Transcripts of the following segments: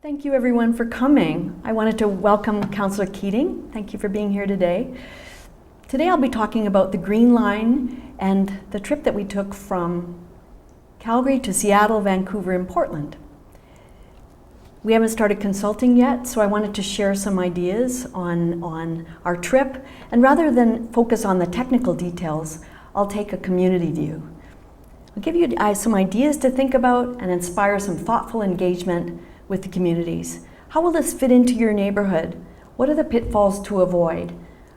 Thank you everyone for coming. I wanted to welcome Councillor Keating. Thank you for being here today. Today I'll be talking about the Green Line and the trip that we took from Calgary to Seattle, Vancouver, and Portland. We haven't started consulting yet, so I wanted to share some ideas on our trip, and rather than focus on the technical details, I'll take a community view. I'll give you some ideas to think about and inspire some thoughtful engagement with the communities. How will this fit into your neighborhood? What are the pitfalls to avoid?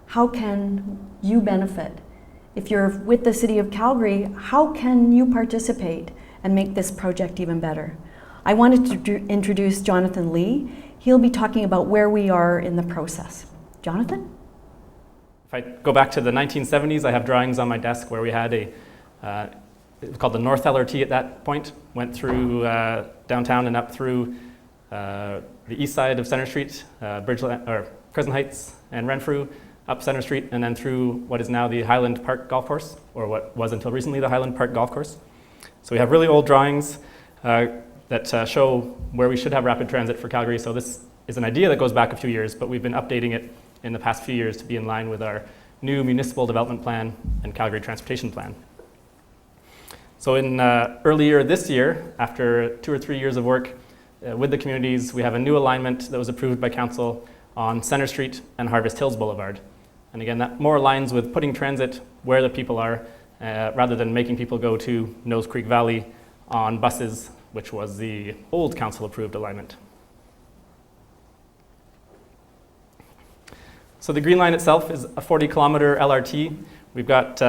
How can you benefit? If you're with the City of Calgary, how can you participate and make this project even better? I wanted to introduce Jonathan Lee. He'll be talking about where we are in the process. Jonathan? If I go back to the 1970s, I have drawings on my desk where we had it was called the North LRT at that point, went through downtown and up through the east side of Centre Street, Crescent Heights and Renfrew, up Centre Street, and then through what is now the Highland Park Golf Course, or what was until recently the Highland Park Golf Course. So we have really old drawings that show where we should have rapid transit for Calgary. So this is an idea that goes back a few years, but we've been updating it in the past few years to be in line with our new municipal development plan and Calgary transportation plan. So in earlier this year, after 2 or 3 years of work with the communities, we have a new alignment that was approved by Council on Centre Street and Harvest Hills Boulevard. And again, that more aligns with putting transit where the people are, rather than making people go to Nose Creek Valley on buses, which was the old Council-approved alignment. So the Green Line itself is a 40-kilometer LRT. We've got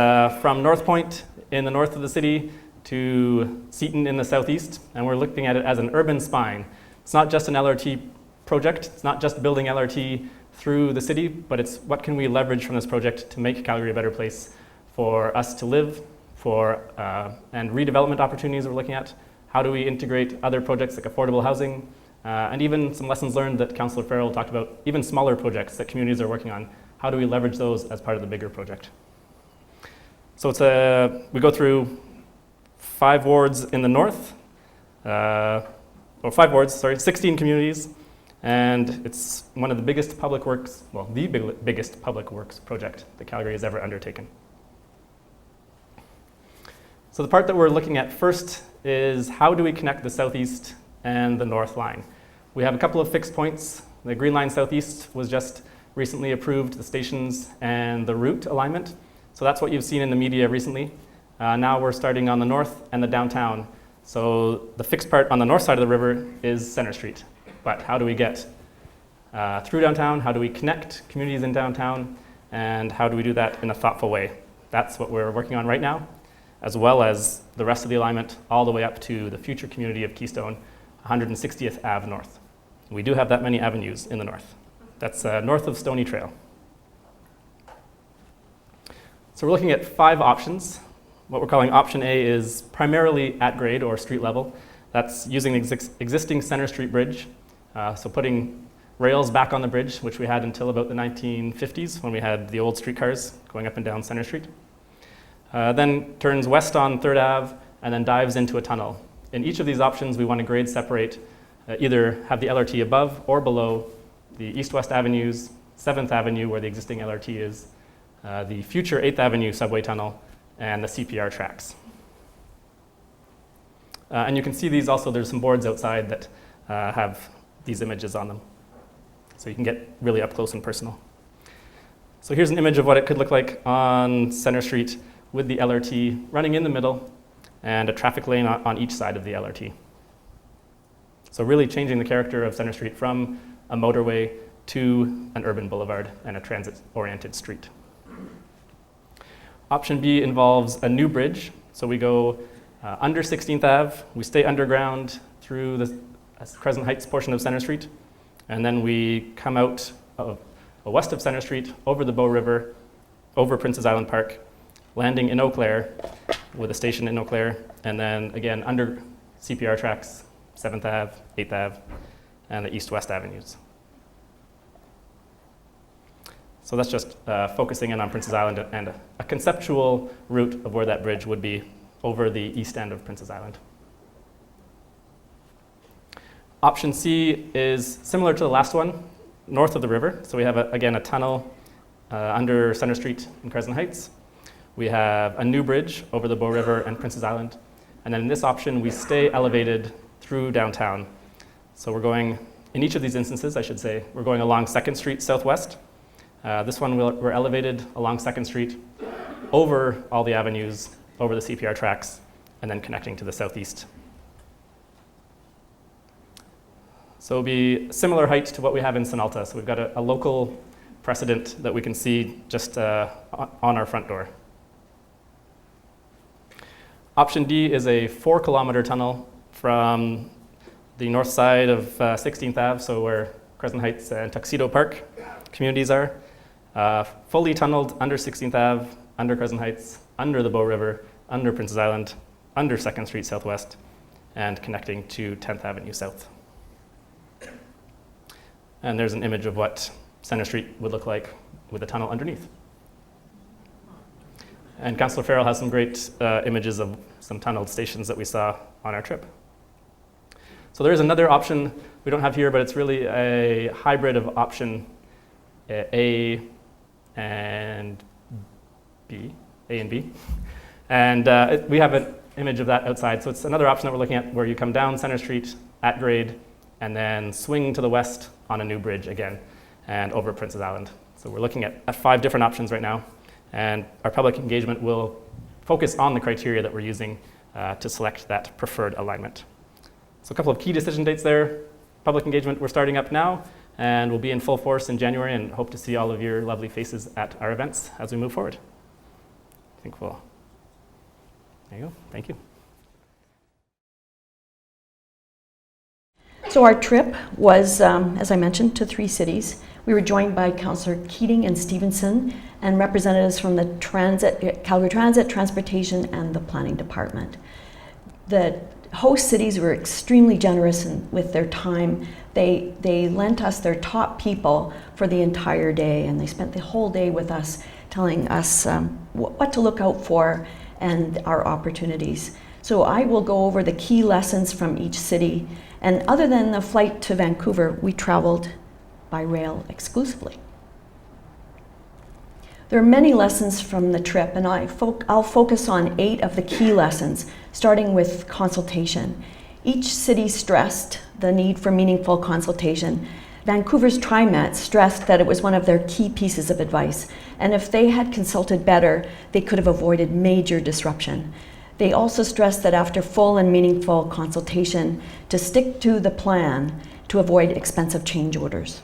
from North Point in the north of the city to Seaton in the southeast, and we're looking at it as an urban spine. It's not just an LRT project, it's not just building LRT through the city, but it's what can we leverage from this project to make Calgary a better place for us to live, and redevelopment opportunities we're looking at. How do we integrate other projects like affordable housing, and even some lessons learned that Councillor Farrell talked about, even smaller projects that communities are working on. How do we leverage those as part of the bigger project? So we go through 5 wards in the north, 16 communities, and it's one of the biggest public works, well, the biggest public works project that Calgary has ever undertaken. So the part that we're looking at first is how do we connect the southeast and the north line? We have a couple of fixed points. The Green Line Southeast was just recently approved, the stations and the route alignment. So that's what you've seen in the media recently. Now we're starting on the north and the downtown. So the fixed part on the north side of the river is Centre Street. But how do we get through downtown? How do we connect communities in downtown? And how do we do that in a thoughtful way? That's what we're working on right now, as well as the rest of the alignment all the way up to the future community of Keystone, 160th Ave North. We do have that many avenues in the north. That's north of Stony Trail. So we're looking at 5 options. What we're calling option A is primarily at grade or street level. That's using the existing Centre Street Bridge. So putting rails back on the bridge, which we had until about the 1950s when we had the old streetcars going up and down Centre Street. Then turns west on 3rd Ave and then dives into a tunnel. In each of these options, we want to grade separate, either have the LRT above or below the east-west avenues, 7th Avenue where the existing LRT is, the future 8th Avenue subway tunnel, and the CPR tracks. And you can see these also, there's some boards outside that have these images on them. So you can get really up close and personal. So here's an image of what it could look like on Centre Street with the LRT running in the middle and a traffic lane on each side of the LRT. So really changing the character of Centre Street from a motorway to an urban boulevard and a transit-oriented street. Option B involves a new bridge. So we go under 16th Ave, we stay underground through the Crescent Heights portion of Centre Street, and then we come out west of Centre Street, over the Bow River, over Princes Island Park, landing in Eau Claire with a station in Eau Claire, and then again under CPR tracks, 7th Ave, 8th Ave, and the east-west avenues. So that's just focusing in on Princes Island and a conceptual route of where that bridge would be over the east end of Princes Island. Option C is similar to the last one, north of the river. So we have, again, a tunnel under Centre Street in Crescent Heights. We have a new bridge over the Bow River and Princess Island. And then in this option, we stay elevated through downtown. So we're going, in each of these instances, I should say, we're going along 2nd Street southwest. This one, we're elevated along 2nd Street, over all the avenues, over the CPR tracks, and then connecting to the southeast. So it'll be similar height to what we have in Sinalta. So we've got a local precedent that we can see just on our front door. Option D is a 4-kilometer tunnel from the north side of 16th Ave, so where Crescent Heights and Tuxedo Park communities are. Fully tunneled under 16th Ave, under Crescent Heights, under the Bow River, under Princess Island, under 2nd Street Southwest, and connecting to 10th Avenue South. And there's an image of what Centre Street would look like with a tunnel underneath. And Councillor Farrell has some great images of some tunneled stations that we saw on our trip. So there is another option we don't have here, but it's really a hybrid of option A and B, A and B. And we have an image of that outside. So it's another option that we're looking at where you come down Centre Street at grade and then swing to the west on a new bridge again and over Princess Island. So we're looking at 5 different options right now. And our public engagement will focus on the criteria that we're using to select that preferred alignment. So a couple of key decision dates there. Public engagement, we're starting up now, and we'll be in full force in January, and hope to see all of your lovely faces at our events as we move forward. I think we'll, there you go, thank you. So our trip was, as I mentioned, to 3 cities. We were joined by Councillor Keating and Stevenson and representatives from the Calgary Transit, Transportation, and the Planning Department. The host cities were extremely generous with their time. They lent us their top people for the entire day, and they spent the whole day with us, telling us what to look out for and our opportunities. So I will go over the key lessons from each city. And other than the flight to Vancouver, we traveled by rail exclusively. There are many lessons from the trip, and I'll focus on 8 of the key lessons, starting with consultation. Each city stressed the need for meaningful consultation. Vancouver's TriMet stressed that it was one of their key pieces of advice, and if they had consulted better, they could have avoided major disruption. They also stressed that after full and meaningful consultation, to stick to the plan to avoid expensive change orders.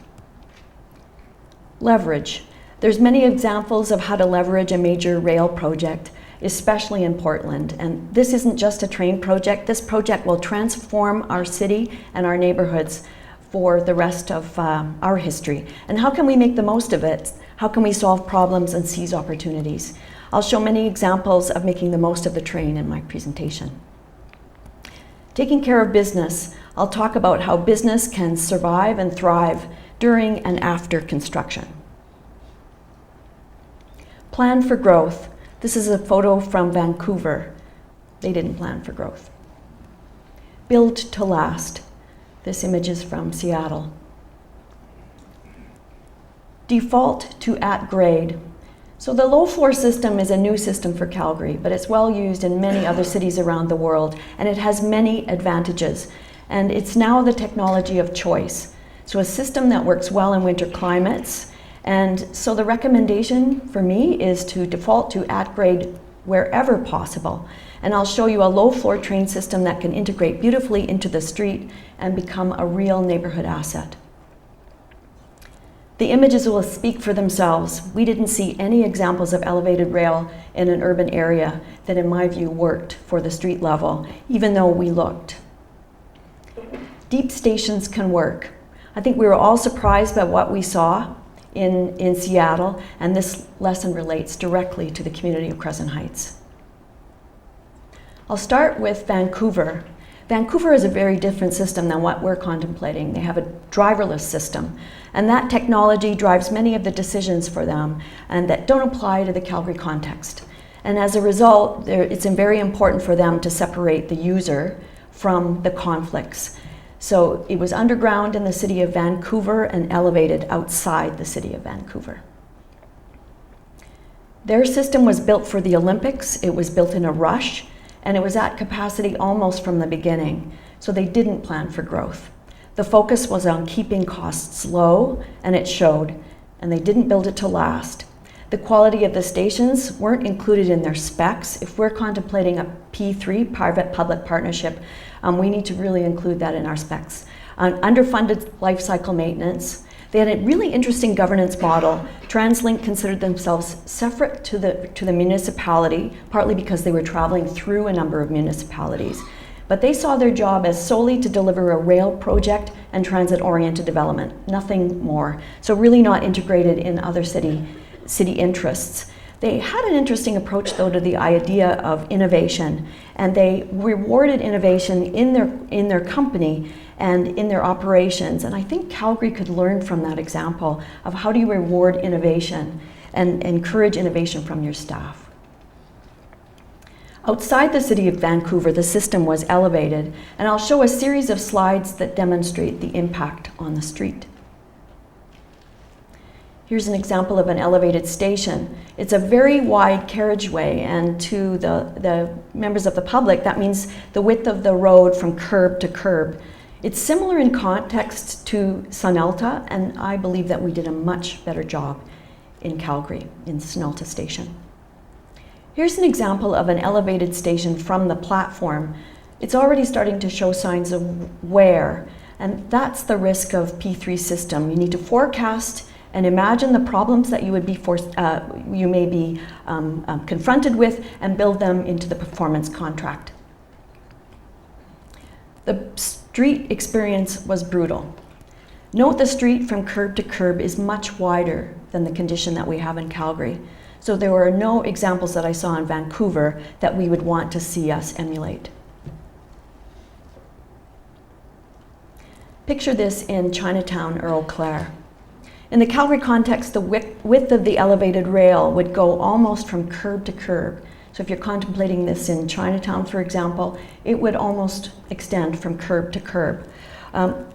Leverage. There's many examples of how to leverage a major rail project, especially in Portland. And this isn't just a train project. This project will transform our city and our neighborhoods for the rest of our history. And how can we make the most of it? How can we solve problems and seize opportunities? I'll show many examples of making the most of the train in my presentation. Taking care of business, I'll talk about how business can survive and thrive during and after construction. Plan for growth. This is a photo from Vancouver. They didn't plan for growth. Build to last. This image is from Seattle. Default to at grade. So the low floor system is a new system for Calgary, but it's well used in many other cities around the world, and it has many advantages. And it's now the technology of choice. So a system that works well in winter climates. And so the recommendation for me is to default to at grade wherever possible. And I'll show you a low floor train system that can integrate beautifully into the street and become a real neighborhood asset. The images will speak for themselves. We didn't see any examples of elevated rail in an urban area that, in my view, worked for the street level, even though we looked. Deep stations can work. I think we were all surprised by what we saw in Seattle, and this lesson relates directly to the community of Crescent Heights. I'll start with Vancouver. Vancouver is a very different system than what we're contemplating. They have a driverless system, and that technology drives many of the decisions for them and that don't apply to the Calgary context. And as a result, it's very important for them to separate the user from the conflicts. So it was underground in the city of Vancouver and elevated outside the city of Vancouver. Their system was built for the Olympics. It was built in a rush, and it was at capacity almost from the beginning. So they didn't plan for growth. The focus was on keeping costs low, and it showed, and they didn't build it to last. The quality of the stations weren't included in their specs. If we're contemplating a P3, private-public partnership, we need to really include that in our specs. Underfunded life cycle maintenance. They had a really interesting governance model. TransLink considered themselves separate to the municipality, partly because they were traveling through a number of municipalities. But they saw their job as solely to deliver a rail project and transit-oriented development, nothing more. So really not integrated in other city interests. They had an interesting approach, though, to the idea of innovation, and they rewarded innovation in their company and in their operations. And I think Calgary could learn from that example of how do you reward innovation and encourage innovation from your staff. Outside the city of Vancouver, the system was elevated, and I'll show a series of slides that demonstrate the impact on the street. Here's an example of an elevated station. It's a very wide carriageway, and to the members of the public, that means the width of the road from curb to curb. It's similar in context to Sunelta, and I believe that we did a much better job in Calgary, in Sunelta Station. Here's an example of an elevated station from the platform. It's already starting to show signs of wear, and that's the risk of P3 system. You need to forecast and imagine the problems that you may be confronted with and build them into the performance contract. The street experience was brutal. Note the street from curb to curb is much wider than the condition that we have in Calgary. So there were no examples that I saw in Vancouver that we would want to see us emulate. Picture this in Chinatown or Eau Claire. In the Calgary context, the width of the elevated rail would go almost from curb to curb. So if you're contemplating this in Chinatown, for example, it would almost extend from curb to curb.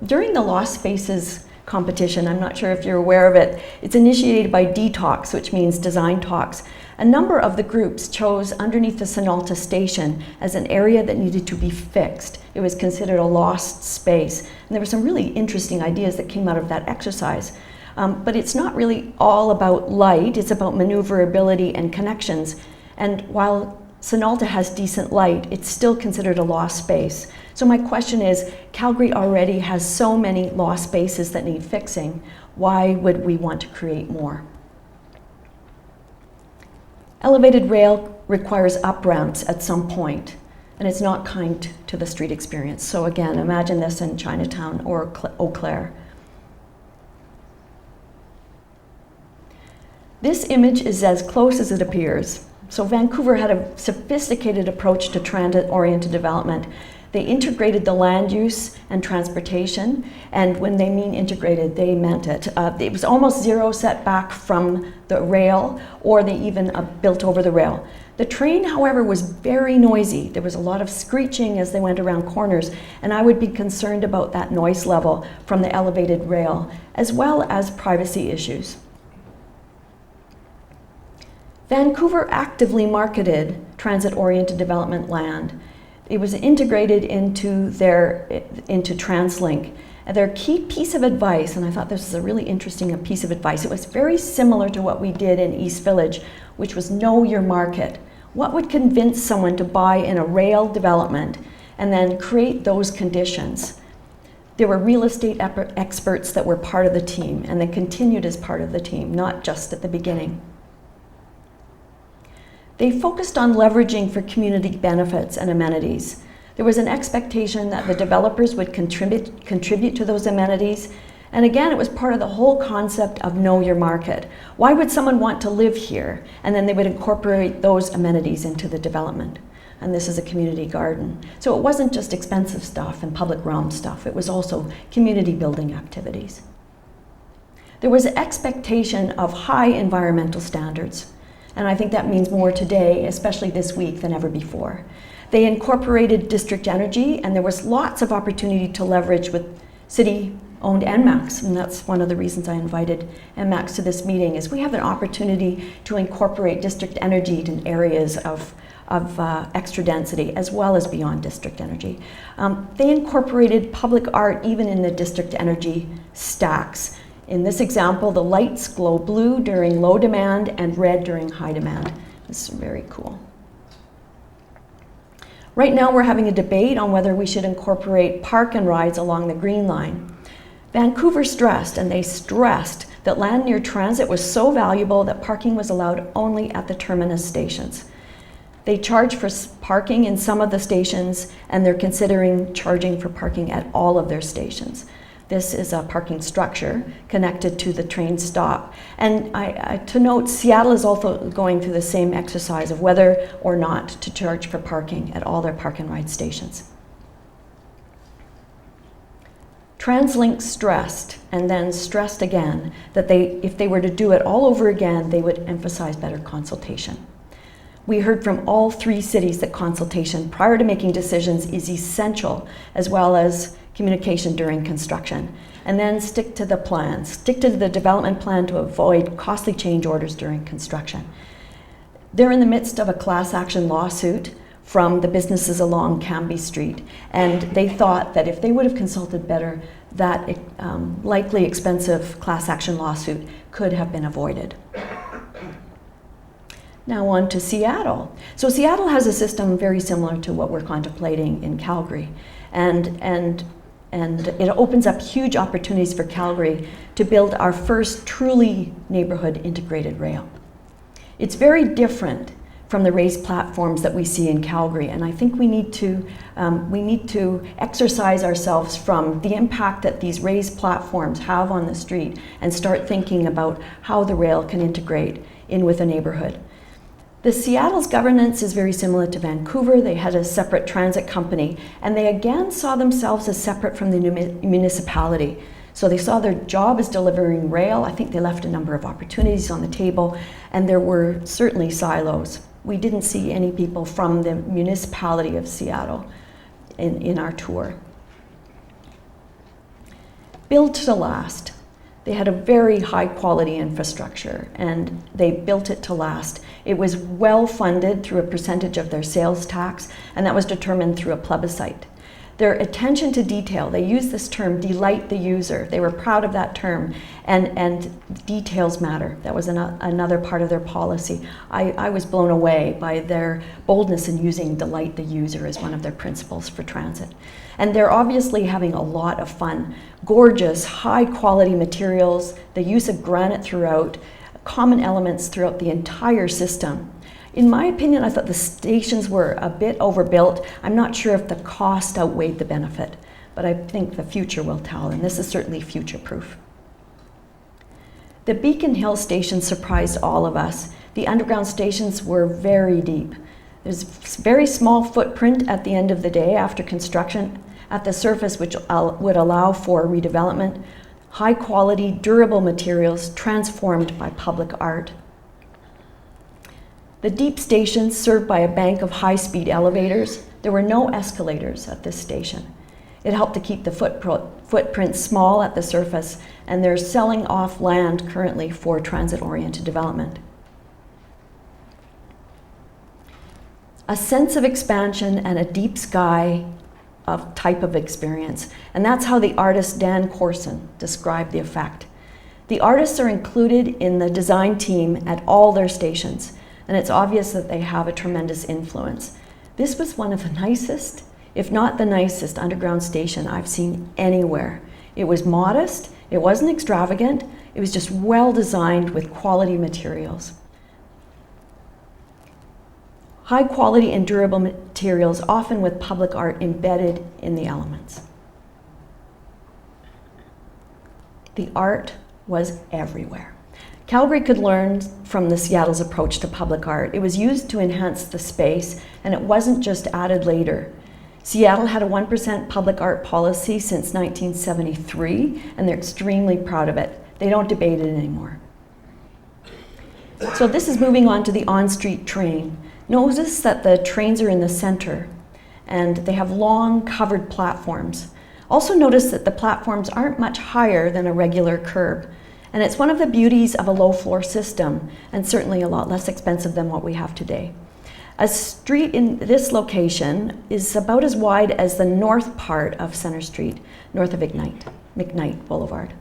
During the Lost Spaces competition, I'm not sure if you're aware of it, it's initiated by DTalks, which means Design Talks. A number of the groups chose underneath the Sunelta station as an area that needed to be fixed. It was considered a lost space. And there were some really interesting ideas that came out of that exercise. But it's not really all about light, it's about maneuverability and connections. And while Sunelta has decent light, it's still considered a lost space. So my question is, Calgary already has so many lost spaces that need fixing. Why would we want to create more? Elevated rail requires up ramps at some point, and it's not kind to the street experience. So again, imagine this in Chinatown or Eau Claire. This image is as close as it appears. So Vancouver had a sophisticated approach to transit-oriented development. They integrated the land use and transportation, and when they mean integrated, they meant it. It was almost zero setback from the rail, or they even built over the rail. The train, however, was very noisy. There was a lot of screeching as they went around corners, and I would be concerned about that noise level from the elevated rail, as well as privacy issues. Vancouver actively marketed transit-oriented development land. It was integrated into TransLink. And their key piece of advice, and I thought this was a really interesting piece of advice, it was very similar to what we did in East Village, which was know your market. What would convince someone to buy in a rail development and then create those conditions? There were real estate experts that were part of the team and then continued as part of the team, not just at the beginning. They focused on leveraging for community benefits and amenities. There was an expectation that the developers would contribute to those amenities. And again, it was part of the whole concept of know your market. Why would someone want to live here? And then they would incorporate those amenities into the development. And this is a community garden. So it wasn't just expensive stuff and public realm stuff. It was also community building activities. There was an expectation of high environmental standards. And I think that means more today, especially this week, than ever before. They incorporated district energy, and there was lots of opportunity to leverage with city-owned NMAX, and that's one of the reasons I invited NMAX to this meeting, is we have an opportunity to incorporate district energy in areas of extra density as well as beyond district energy. They incorporated public art even in the district energy stacks. In this example, the lights glow blue during low demand and red during high demand. This is very cool. Right now we're having a debate on whether we should incorporate park and rides along the Green Line. Vancouver stressed, and they stressed, that land near transit was so valuable that parking was allowed only at the terminus stations. They charge for parking in some of the stations, and they're considering charging for parking at all of their stations. This is a parking structure connected to the train stop. And to note, Seattle is also going through the same exercise of whether or not to charge for parking at all their park and ride stations. TransLink stressed, and then stressed again, that if they were to do it all over again, they would emphasize better consultation. We heard from all 3 cities that consultation prior to making decisions is essential, as well as communication during construction. And then stick to the plan, stick to the development plan to avoid costly change orders during construction. They're in the midst of a class action lawsuit from the businesses along Cambie Street, and they thought that if they would have consulted better, that likely expensive class action lawsuit could have been avoided. Now on to Seattle. So Seattle has a system very similar to what we're contemplating in Calgary, and it opens up huge opportunities for Calgary to build our first truly neighborhood integrated rail. It's very different from the raised platforms that we see in Calgary, and I think we need to exercise ourselves from the impact that these raised platforms have on the street and start thinking about how the rail can integrate in with a neighborhood. The Seattle's governance is very similar to Vancouver. They had a separate transit company, and they again saw themselves as separate from the municipality. So they saw their job as delivering rail. I think they left a number of opportunities on the table, and there were certainly silos. We didn't see any people from the municipality of Seattle in our tour. Built to last. They had a very high quality infrastructure, and they built it to last. It was well funded through a percentage of their sales tax, and that was determined through a plebiscite. Their attention to detail, they used this term, delight the user. They were proud of that term, and details matter. That was another part of their policy. I was blown away by their boldness in using delight the user as one of their principles for transit. And they're obviously having a lot of fun. Gorgeous, high quality materials, the use of granite throughout, common elements throughout the entire system. In my opinion, I thought the stations were a bit overbuilt. I'm not sure if the cost outweighed the benefit, but I think the future will tell, and this is certainly future-proof. The Beacon Hill station surprised all of us. The underground stations were very deep. There's a very small footprint at the end of the day after construction at the surface, which would allow for redevelopment. High quality, durable materials transformed by public art. The deep stations served by a bank of high-speed elevators. There were no escalators at this station. It helped to keep the footprint small at the surface, and they're selling off land currently for transit-oriented development. A sense of expansion and a deep sky of type of experience. And that's how the artist Dan Corson described the effect. The artists are included in the design team at all their stations, and it's obvious that they have a tremendous influence. This was one of the nicest, if not the nicest, underground station I've seen anywhere. It was modest, it wasn't extravagant, it was just well designed with quality materials. High quality and durable materials, often with public art embedded in the elements. The art was everywhere. Calgary could learn from the Seattle's approach to public art. It was used to enhance the space, and it wasn't just added later. Seattle had a 1% public art policy since 1973, and they're extremely proud of it. They don't debate it anymore. So this is moving on to the on-street train. Notice that the trains are in the center and they have long covered platforms. Also notice that the platforms aren't much higher than a regular curb, and it's one of the beauties of a low floor system, and certainly a lot less expensive than what we have today. A street in this location is about as wide as the north part of Centre Street, north of McKnight Boulevard.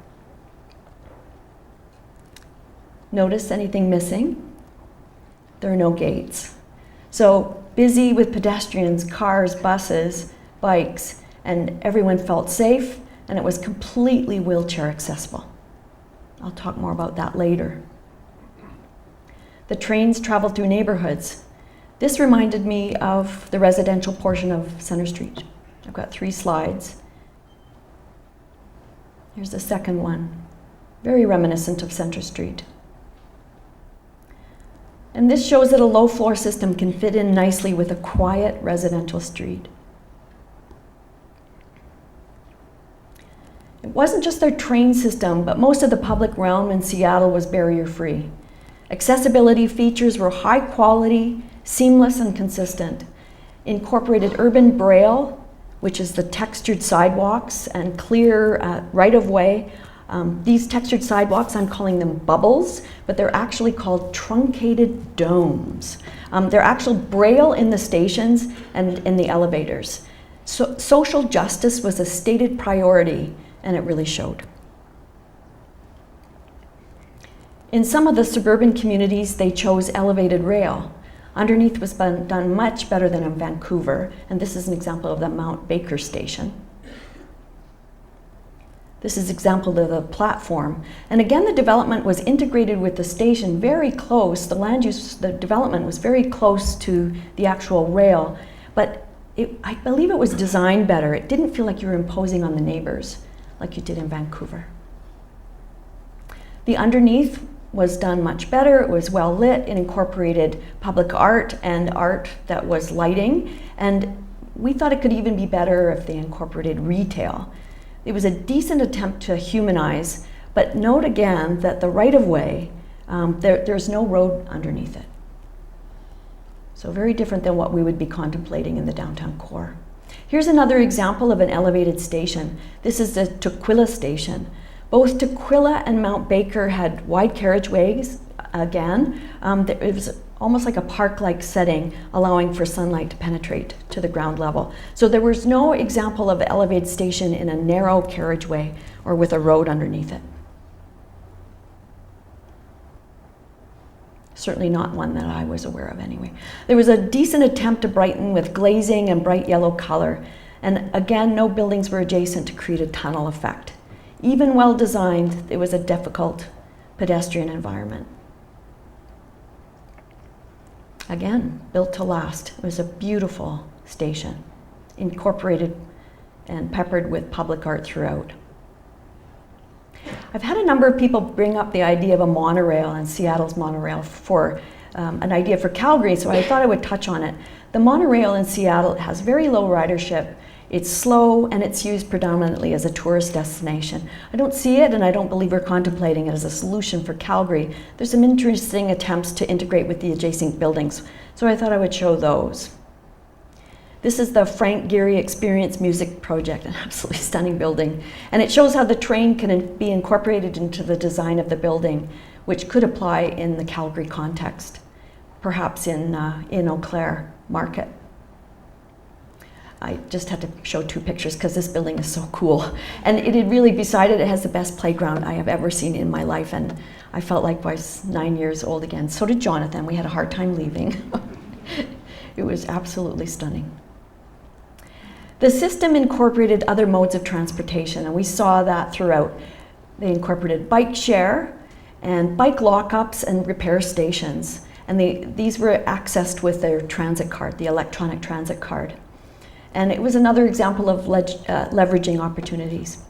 Notice anything missing? There are no gates. So busy with pedestrians, cars, buses, bikes, and everyone felt safe, and it was completely wheelchair accessible. I'll talk more about that later. The trains travel through neighborhoods. This reminded me of the residential portion of Centre Street. I've got 3 slides. Here's the second one, very reminiscent of Centre Street. And this shows that a low floor system can fit in nicely with a quiet residential street. It wasn't just their train system, but most of the public realm in Seattle was barrier-free. Accessibility features were high quality, seamless and consistent. Incorporated urban braille, which is the textured sidewalks, and clear right-of-way. These textured sidewalks, I'm calling them bubbles, but they're actually called truncated domes. They're actual braille in the stations and in the elevators. So, social justice was a stated priority, and it really showed. In some of the suburban communities, they chose elevated rail. Underneath was done much better than in Vancouver, and this is an example of the Mount Baker station. This is an example of the platform. And again, the development was integrated with the station very close. The development was very close to the actual rail, but I believe it was designed better. It didn't feel like you were imposing on the neighbors like you did in Vancouver. The underneath was done much better. It was well lit. It incorporated public art and art that was lighting. And we thought it could even be better if they incorporated retail. It was a decent attempt to humanize, but note again that the right-of-way, there's no road underneath it. So very different than what we would be contemplating in the downtown core. Here's another example of an elevated station. This is the Tukwila station. Both Tukwila and Mount Baker had wide carriageways, again. It was almost like a park-like setting, allowing for sunlight to penetrate to the ground level. So there was no example of an elevated station in a narrow carriageway or with a road underneath it. Certainly not one that I was aware of anyway. There was a decent attempt to brighten with glazing and bright yellow color. And again, no buildings were adjacent to create a tunnel effect. Even well designed, it was a difficult pedestrian environment. Again, built to last. It was a beautiful station, incorporated and peppered with public art throughout. I've had a number of people bring up the idea of a monorail and Seattle's monorail for an idea for Calgary, so I thought I would touch on it. The monorail in Seattle has very low ridership. It's slow, and it's used predominantly as a tourist destination. I don't see it, and I don't believe we're contemplating it as a solution for Calgary. There's some interesting attempts to integrate with the adjacent buildings, so I thought I would show those. This is the Frank Gehry Experience Music Project, an absolutely stunning building. And it shows how the train can be incorporated into the design of the building, which could apply in the Calgary context, perhaps in Eau Claire Market. I just had to show 2 pictures because this building is so cool. And it really, beside it, it has the best playground I have ever seen in my life. And I felt like I was 9 years old again. So did Jonathan. We had a hard time leaving. It was absolutely stunning. The system incorporated other modes of transportation, and we saw that throughout. They incorporated bike share and bike lockups and repair stations. And these were accessed with their transit card, the electronic transit card. And it was another example of leveraging opportunities.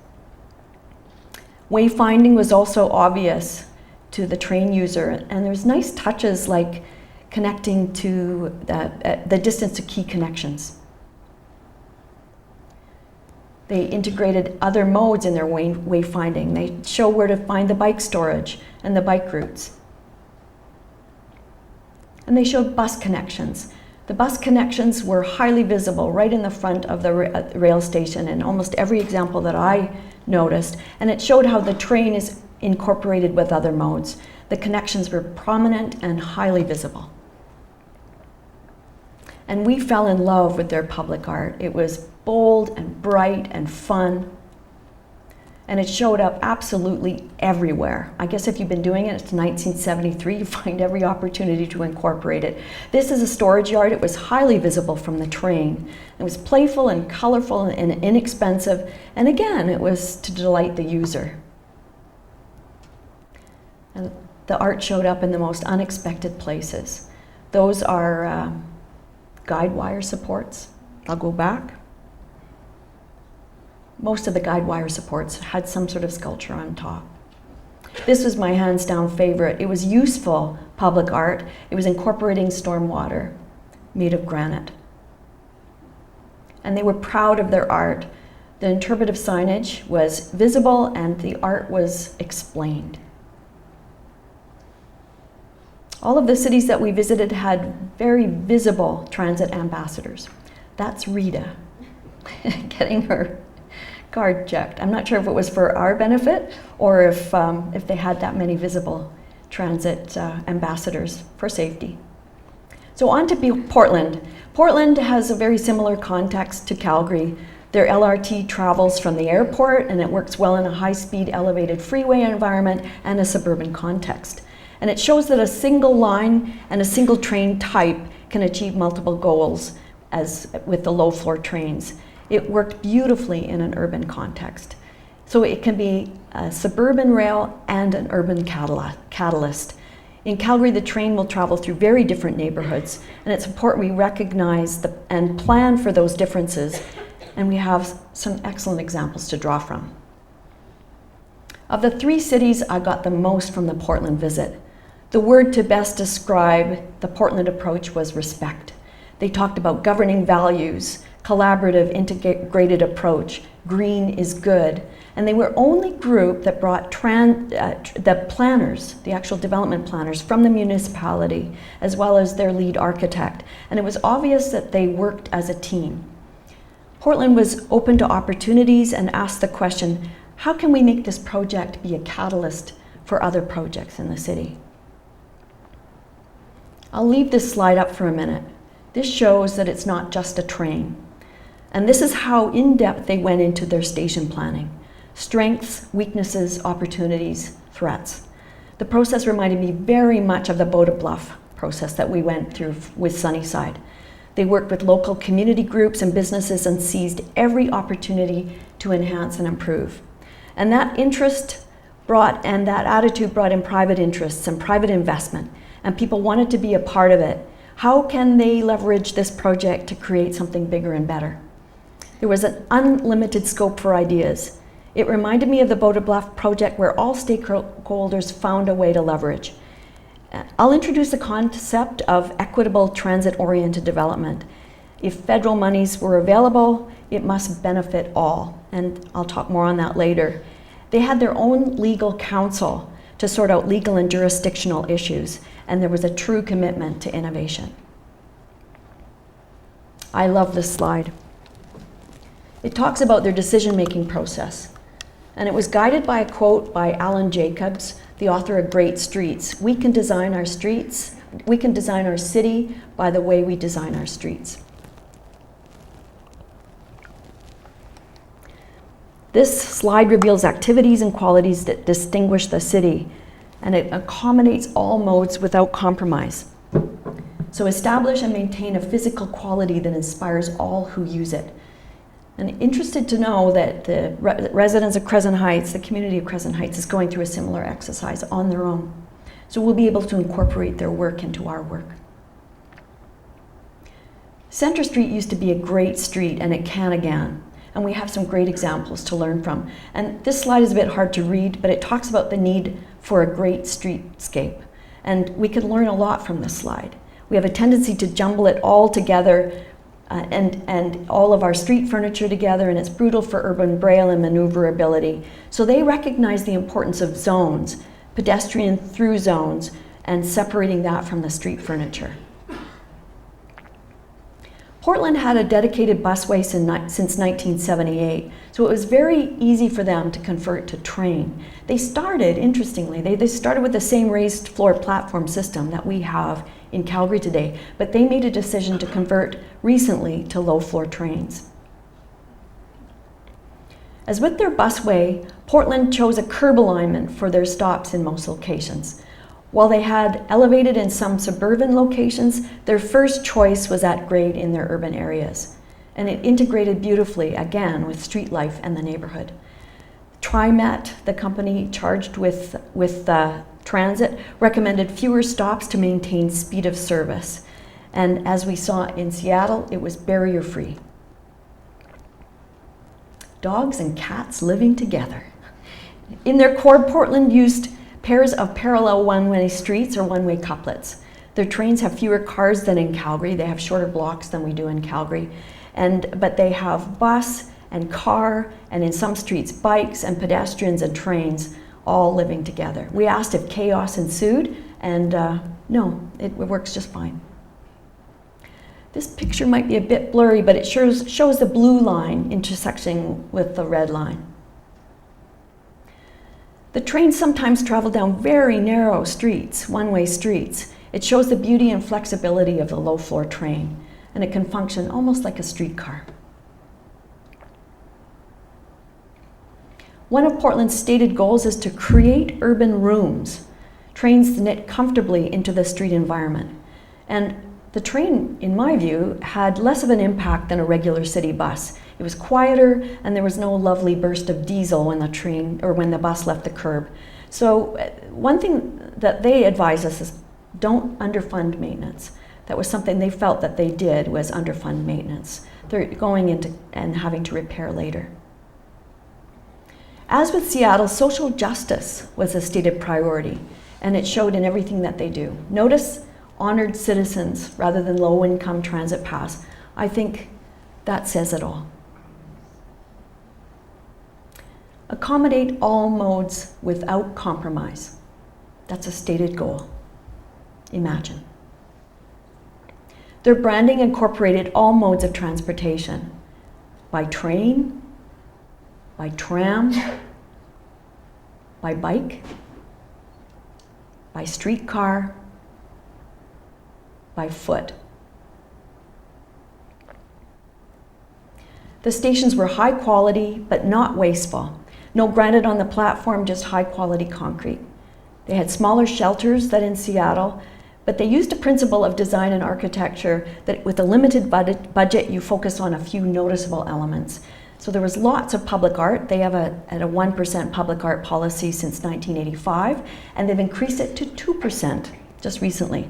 Wayfinding was also obvious to the train user, and there's nice touches like connecting to the distance to key connections. They integrated other modes in their wayfinding. They show where to find the bike storage and the bike routes. And they showed bus connections. The bus connections were highly visible right in the front of the rail station in almost every example that I noticed, and it showed how the train is incorporated with other modes. The connections were prominent and highly visible. And we fell in love with their public art. It was bold and bright and fun, and it showed up absolutely everywhere. I guess if you've been doing it since 1973, you find every opportunity to incorporate it. This is a storage yard. It was highly visible from the train. It was playful and colorful and inexpensive, and again, it was to delight the user. And the art showed up in the most unexpected places. Those are guide wire supports. I'll go back. Most of the guide wire supports had some sort of sculpture on top. This was my hands down favorite. It was useful public art. It was incorporating stormwater made of granite. And they were proud of their art. The interpretive signage was visible and the art was explained. All of the cities that we visited had very visible transit ambassadors. That's Rita getting her card checked. I'm not sure if it was for our benefit or if they had that many visible transit ambassadors for safety. So on to Portland. Portland has a very similar context to Calgary. Their LRT travels from the airport and it works well in a high-speed elevated freeway environment and a suburban context. And it shows that a single line and a single train type can achieve multiple goals as with the low-floor trains. It worked beautifully in an urban context. So it can be a suburban rail and an urban catalyst. In Calgary, the train will travel through very different neighborhoods, and it's important we recognize and plan for those differences, and we have some excellent examples to draw from. Of the three cities, I got the most from the Portland visit. The word to best describe the Portland approach was respect. They talked about governing values, collaborative, integrated approach, green is good, and they were only group that brought the planners, the actual development planners from the municipality, as well as their lead architect, and it was obvious that they worked as a team. Portland was open to opportunities and asked the question, how can we make this project be a catalyst for other projects in the city? I'll leave this slide up for a minute. This shows that it's not just a train. And this is how in-depth they went into their station planning. Strengths, weaknesses, opportunities, threats. The process reminded me very much of the Boda Bluff process that we went through with Sunnyside. They worked with local community groups and businesses and seized every opportunity to enhance and improve. And that interest and that attitude brought in private interests and private investment, and people wanted to be a part of it. How can they leverage this project to create something bigger and better? There was an unlimited scope for ideas. It reminded me of the Boda Bluff project where all stakeholders found a way to leverage. I'll introduce the concept of equitable transit-oriented development. If federal monies were available, it must benefit all, and I'll talk more on that later. They had their own legal counsel to sort out legal and jurisdictional issues, and there was a true commitment to innovation. I love this slide. It talks about their decision-making process, and it was guided by a quote by Alan Jacobs, the author of Great Streets. We can design our streets, we can design our city by the way we design our streets. This slide reveals activities and qualities that distinguish the city, and it accommodates all modes without compromise. So establish and maintain a physical quality that inspires all who use it. And interested to know that the residents of Crescent Heights, the community of Crescent Heights, is going through a similar exercise on their own. So we'll be able to incorporate their work into our work. Centre Street used to be a great street, and it can again. And we have some great examples to learn from. And this slide is a bit hard to read, but it talks about the need for a great streetscape. And we can learn a lot from this slide. We have a tendency to jumble it all together and all of our street furniture together, and it's brutal for urban braille and maneuverability. So they recognize the importance of zones, pedestrian through zones, and separating that from the street furniture. Portland had a dedicated busway since 1978, so it was very easy for them to convert to train. They started, interestingly, they started with the same raised floor platform system that we have in Calgary today, but they made a decision to convert recently to low floor trains. As with their busway, Portland chose a curb alignment for their stops in most locations. While they had elevated in some suburban locations, their first choice was at grade in their urban areas. And it integrated beautifully, again, with street life and the neighborhood. TriMet, the company charged with transit, recommended fewer stops to maintain speed of service. And as we saw in Seattle, it was barrier-free. Dogs and cats living together. In their core, Portland used pairs of parallel one-way streets or one-way couplets. Their trains have fewer cars than in Calgary. They have shorter blocks than we do in Calgary. But they have bus and car, and in some streets, bikes and pedestrians and trains all living together. We asked if chaos ensued, and no, it works just fine. This picture might be a bit blurry, but it shows the blue line intersecting with the red line. The trains sometimes travel down very narrow streets, one-way streets. It shows the beauty and flexibility of the low-floor train, and it can function almost like a streetcar. One of Portland's stated goals is to create urban rooms, trains knit comfortably into the street environment. And the train, in my view, had less of an impact than a regular city bus. It was quieter, and there was no lovely burst of diesel when the train or when the bus left the curb. So one thing that they advise us is don't underfund maintenance. That was something they felt that they did, was underfund maintenance. They're going into and having to repair later. As with Seattle, social justice was a stated priority, and it showed in everything that they do. Notice honored citizens rather than low-income transit paths. I think that says it all. Accommodate all modes without compromise. That's a stated goal. Imagine. Their branding incorporated all modes of transportation. By train, by tram, by bike, by streetcar, by foot. The stations were high quality, but not wasteful. No granite on the platform, just high quality concrete. They had smaller shelters than in Seattle, but they used a principle of design and architecture that with a limited budget, you focus on a few noticeable elements. So there was lots of public art. They have a 1% public art policy since 1985, and they've increased it to 2% just recently.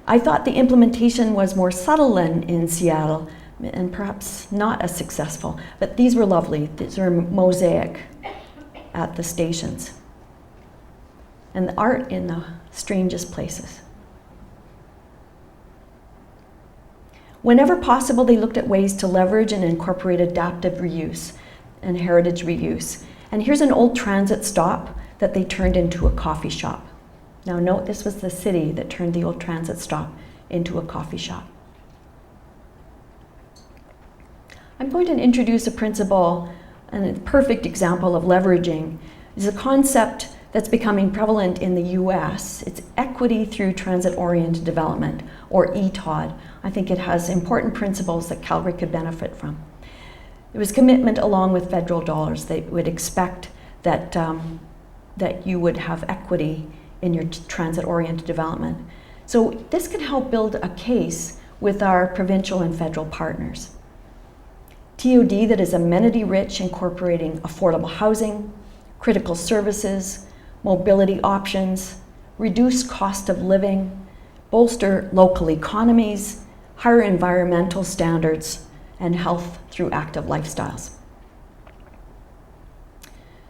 I thought the implementation was more subtle than in Seattle, and perhaps not as successful, but these were lovely. These are mosaic at the stations. And the art in the strangest places. Whenever possible, they looked at ways to leverage and incorporate adaptive reuse and heritage reuse. And here's an old transit stop that they turned into a coffee shop. Now note, this was the city that turned the old transit stop into a coffee shop. I'm going to introduce a principle, and a perfect example of leveraging is a concept that's becoming prevalent in the US. It's equity through transit-oriented development, or ETOD. I think it has important principles that Calgary could benefit from. It was commitment along with federal dollars. They would expect that, that you would have equity in your transit-oriented development. So this can help build a case with our provincial and federal partners. TOD that is amenity-rich, incorporating affordable housing, critical services, mobility options, reduce cost of living, bolster local economies, higher environmental standards, and health through active lifestyles.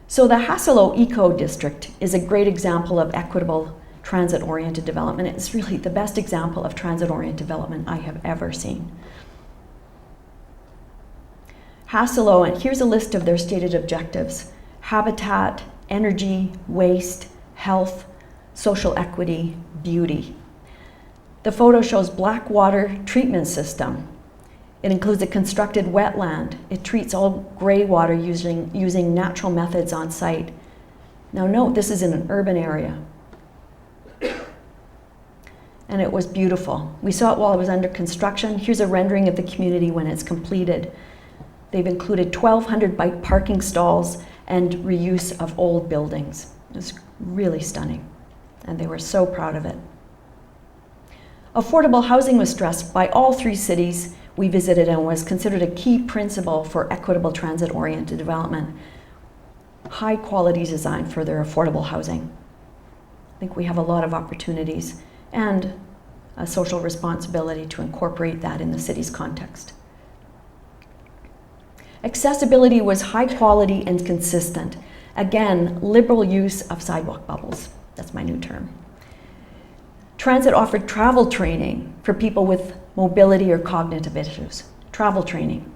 So the Hassalo Eco District is a great example of equitable transit-oriented development. It's really the best example of transit-oriented development I have ever seen. Hassalo, and here's a list of their stated objectives: habitat, energy, waste, health, social equity, beauty. The photo shows black water treatment system It includes a constructed wetland. It treats all grey water using natural methods on site. Now note, this is in an urban area. And it was beautiful. We saw it while it was under construction. Here's a rendering of the community when it's completed. They've included 1,200 bike parking stalls and reuse of old buildings. It's really stunning, and they were so proud of it. Affordable housing was stressed by all 3 cities we visited and was considered a key principle for equitable transit-oriented development. High quality design for their affordable housing. I think we have a lot of opportunities and a social responsibility to incorporate that in the city's context. Accessibility was high quality and consistent. Again, liberal use of sidewalk bubbles. That's my new term. Transit offered travel training for people with mobility or cognitive issues. Travel training.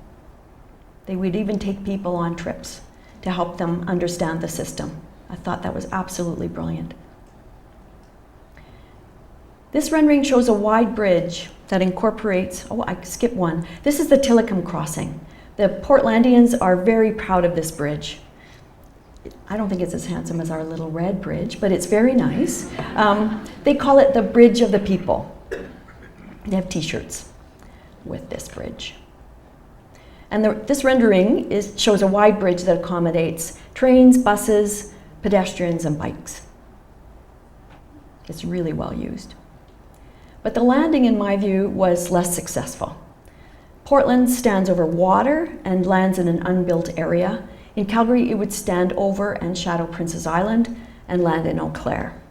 They would even take people on trips to help them understand the system. I thought that was absolutely brilliant. This rendering shows a wide bridge that incorporates, oh, I skipped one. This is the Tillicum crossing. The Portlandians are very proud of this bridge. I don't think it's as handsome as our little red bridge, but it's very nice. They call it the Bridge of the People. They have t-shirts with this bridge. And this rendering shows a wide bridge that accommodates trains, buses, pedestrians, and bikes. It's really well used. But the landing, in my view, was less successful. Portland stands over water and lands in an unbuilt area. In Calgary, it would stand over and shadow Prince's Island and land in Eau Claire.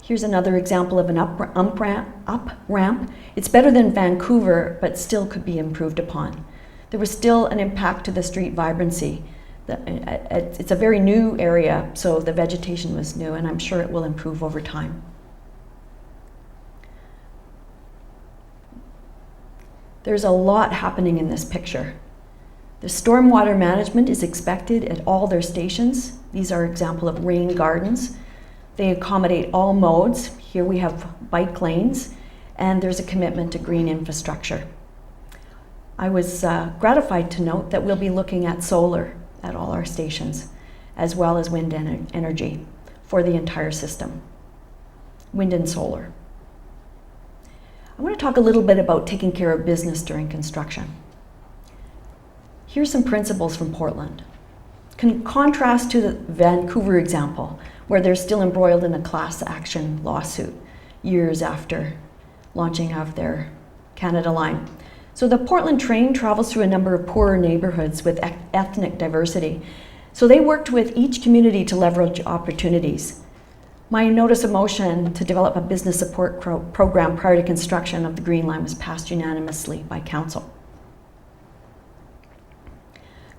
Here's another example of an up ramp. It's better than Vancouver, but still could be improved upon. There was still an impact to the street vibrancy. It's a very new area, so the vegetation was new, and I'm sure it will improve over time. There's a lot happening in this picture. The stormwater management is expected at all their stations. These are examples of rain gardens. They accommodate all modes. Here we have bike lanes, and there's a commitment to green infrastructure. I was gratified to note that we'll be looking at solar at all our stations, as well as wind energy for the entire system. Wind and solar. I want to talk a little bit about taking care of business during construction. Here's some principles from Portland. Contrast to the Vancouver example, where they're still embroiled in a class action lawsuit years after launching of their Canada line. So the Portland train travels through a number of poorer neighborhoods with ethnic diversity. So they worked with each community to leverage opportunities. My notice of motion to develop a business support program prior to construction of the Green Line was passed unanimously by Council.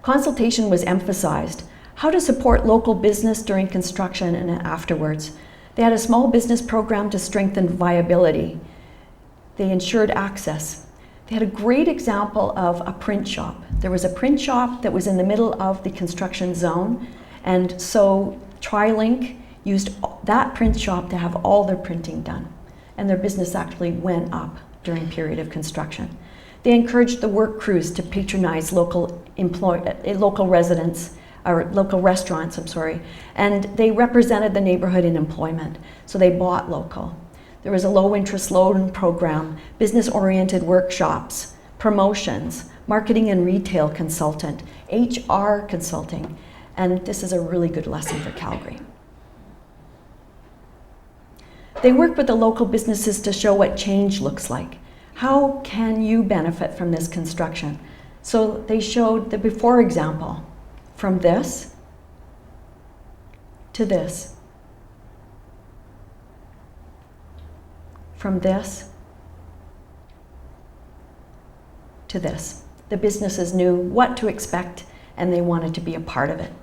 Consultation was emphasized. How to support local business during construction and afterwards. They had a small business program to strengthen viability. They ensured access. They had a great example of a print shop. There was a print shop that was in the middle of the construction zone, and so TriLink used that print shop to have all their printing done, and their business actually went up during period of construction. They encouraged the work crews to patronize local residents, or local restaurants, and they represented the neighborhood in employment, so they bought local. There was a low interest loan program, business-oriented workshops, promotions, marketing and retail consultant, HR consulting, and this is a really good lesson for Calgary. They worked with the local businesses to show what change looks like. How can you benefit from this construction? So they showed the before example, from this to this, from this to this. The businesses knew what to expect and they wanted to be a part of it.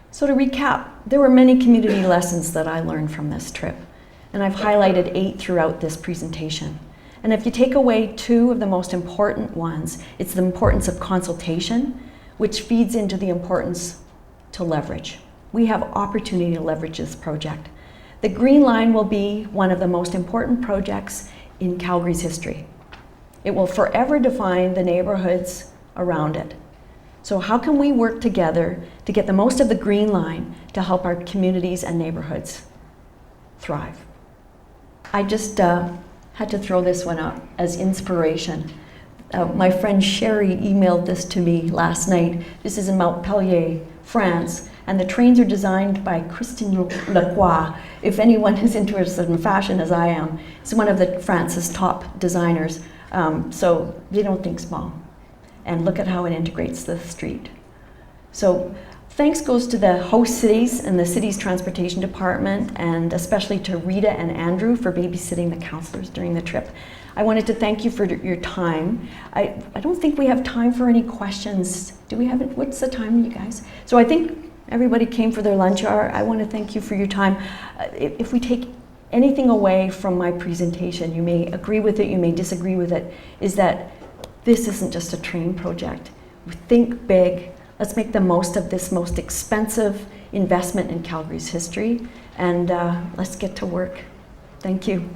So to recap, there were many community lessons that I learned from this trip, and I've highlighted 8 throughout this presentation. And if you take away 2 of the most important ones, it's the importance of consultation, which feeds into the importance to leverage. We have opportunity to leverage this project. The Green Line will be one of the most important projects in Calgary's history. It will forever define the neighborhoods around it. So how can we work together to get the most of the Green Line to help our communities and neighborhoods thrive? I just had to throw this one up as inspiration. My friend Sherry emailed this to me last night. This is in Montpellier, France, and the trains are designed by Christine Lacroix. If anyone is interested in fashion, as I am, it's one of France's top designers, so they don't think small. And look at how it integrates the street. So thanks goes to the host cities and the city's transportation department, and especially to Rita and Andrew for babysitting the councillors during the trip. I wanted to thank you for your time. I don't think we have time for any questions. Do we have it? What's the time, you guys? So I think everybody came for their lunch hour. I want to thank you for your time. If we take anything away from my presentation, you may agree with it, you may disagree with it, is that this isn't just a train project. Think big. Let's make the most of this most expensive investment in Calgary's history, and let's get to work. Thank you.